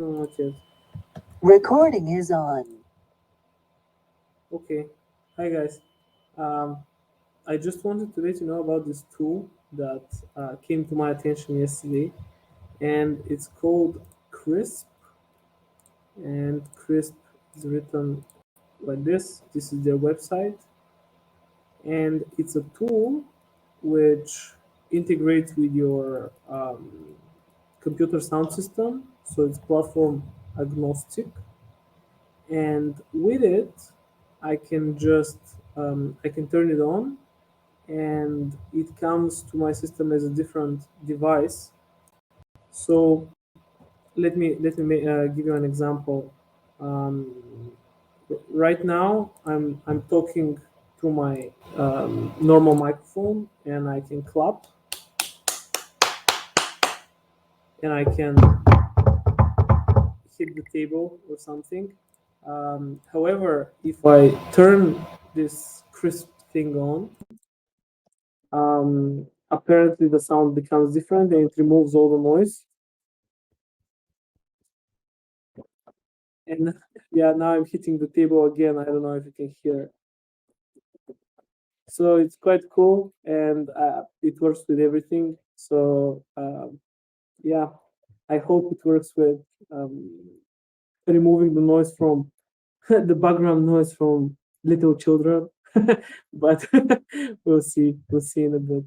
No, not yet. Recording is on. Okay. Hi guys. Um, I just wanted to let you know about this tool that came to my attention yesterday, and it's called Krisp. And Krisp is written like this. This is their website, and it's a tool which integrates with your computer sound system. So it's platform agnostic, and with it, I can turn it on, and it comes to my system as a different device. So let me give you an example. Um, right now, I'm talking through my normal microphone, and I can clap, and I can hit the table or something. However, if I turn this crisp thing on, apparently the sound becomes different and it removes all the noise. And yeah, now I'm hitting the table again. I don't know if you can hear. So it's quite cool, and it works with everything. So yeah, I hope it works with removing the noise from the background noise from little children. But we'll see. We'll see in a bit.